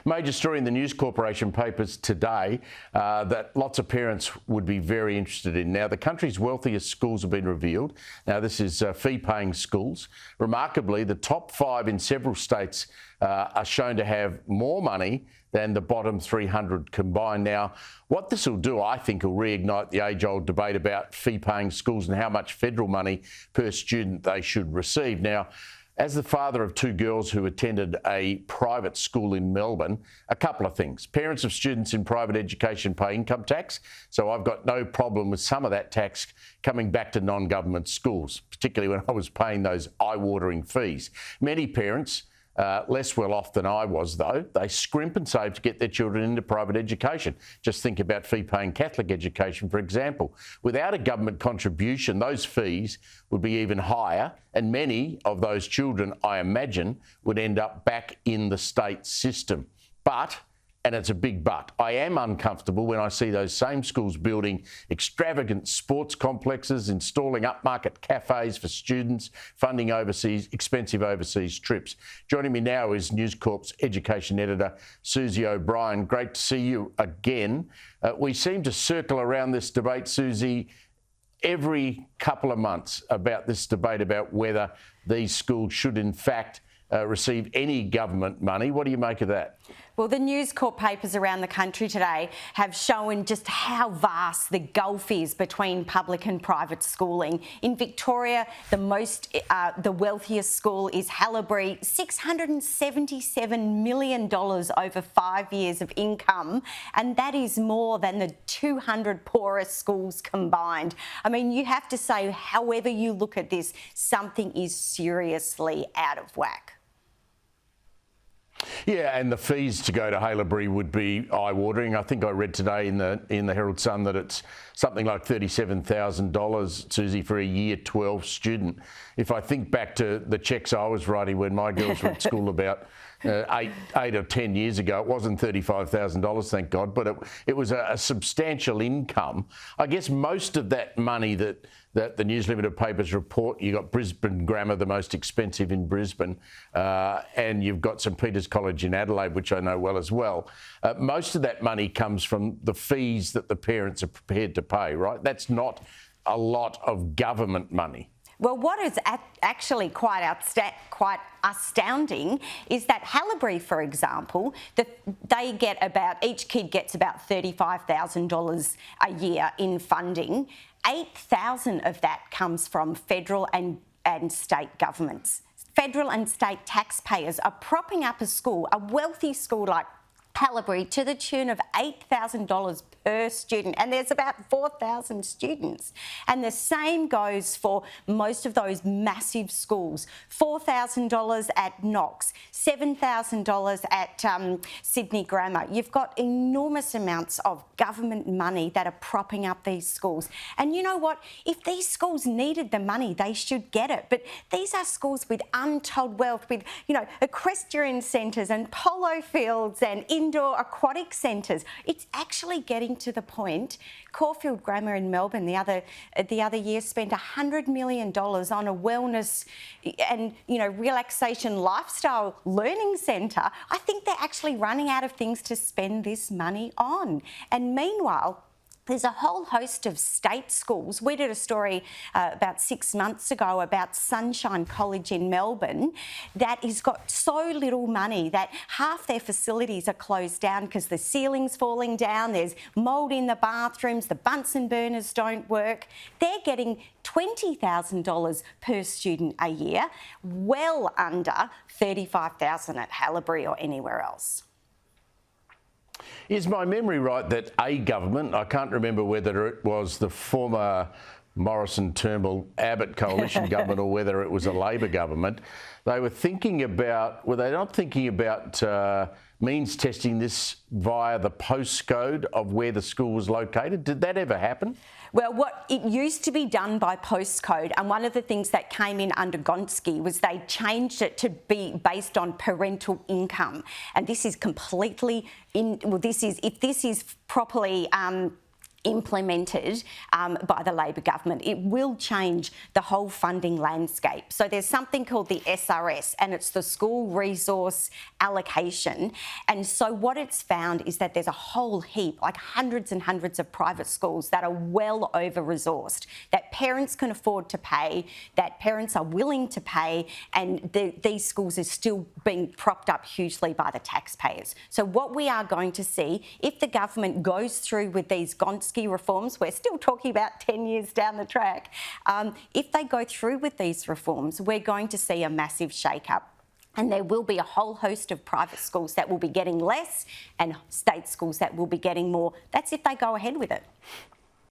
Major story in the News Corporation papers today that lots of parents would be very interested in. Now, the country's wealthiest schools have been revealed. Now, this is fee-paying schools. Remarkably, the top 5 in several states are shown to have more money than the bottom 300 combined. Now, what this will do, I think, will reignite the age-old debate about fee-paying schools and how much federal money per student they should receive. Now, as the father of 2 girls who attended a private school in Melbourne, a couple of things. Parents of students in private education pay income tax, so I've got no problem with some of that tax coming back to non-government schools, particularly when I was paying those eye-watering fees. Many parents, less well off than I was, though, they scrimp and save to get their children into private education. Just think about fee-paying Catholic education, for example. Without a government contribution, those fees would be even higher, and many of those children, I imagine, would end up back in the state system. But, and it's a big but, I am uncomfortable when I see those same schools building extravagant sports complexes, installing upmarket cafes for students, funding expensive overseas trips. Joining me now is News Corp's education editor, Susie O'Brien. Great to see you again. We seem to circle around this debate, Susie, every couple of months about this debate about whether these schools should in fact receive any government money. What do you make of that? Well, the News Corp papers around the country today have shown just how vast the gulf is between public and private schooling. In Victoria, the wealthiest school is Haileybury, $677 million over 5 years of income, and that is more than the 200 poorest schools combined. I mean, you have to say, however you look at this, something is seriously out of whack. Yeah, and the fees to go to Haileybury would be eye-watering. I think I read today in the Herald Sun that it's something like $37,000, Susie, for a Year 12 student. If I think back to the checks I was writing when my girls were at school about 8 or 10 years ago, it wasn't $35,000, thank God, but it was a substantial income. I guess most of that money that the News Limited papers report, you got Brisbane Grammar, the most expensive in Brisbane, and you've got St Peter's College in Adelaide, which I know well as well. Most of that money comes from the fees that the parents are prepared to pay, right? That's not a lot of government money. Well, what is actually quite astounding is that Haileybury, for example, each kid gets about $35,000 a year in funding. 8,000 of that comes from federal and state governments. Federal and state taxpayers are propping up a wealthy school like Haileybury, to the tune of $8,000 per student, and there's about 4,000 students. And the same goes for most of those massive schools. $4,000 at Knox, $7,000 at Sydney Grammar. You've got enormous amounts of government money that are propping up these schools. And you know what? If these schools needed the money, they should get it. But these are schools with untold wealth, with, equestrian centres and polo fields and indoor aquatic centres. It's actually getting to the point. Caulfield Grammar in Melbourne the other year spent $100 million on a wellness and relaxation lifestyle learning centre. I think they're actually running out of things to spend this money on. And meanwhile, there's a whole host of state schools. We did a story about 6 months ago about Sunshine College in Melbourne that has got so little money that half their facilities are closed down because the ceiling's falling down, there's mould in the bathrooms, the Bunsen burners don't work. They're getting $20,000 per student a year, well under $35,000 at Haileybury or anywhere else. Is my memory right that a government, I can't remember whether it was the former Morrison-Turnbull-Abbott coalition government or whether it was a Labor government, they were not thinking about means testing this via the postcode of where the school was located? Did that ever happen? Well, it used to be done by postcode, and one of the things that came in under Gonski was they changed it to be based on parental income, and this is completely if this is properly implemented by the Labor government, it will change the whole funding landscape. So there's something called the SRS, and it's the School Resource Allocation. And so what it's found is that there's a whole heap, like hundreds and hundreds of private schools that are well over-resourced, that parents can afford to pay, that parents are willing to pay, and these schools are still being propped up hugely by the taxpayers. So what we are going to see, if the government goes through with these Gonski reforms, we're still talking about 10 years down the track, if they go through with these reforms, we're going to see a massive shake-up. And there will be a whole host of private schools that will be getting less and state schools that will be getting more. That's if they go ahead with it.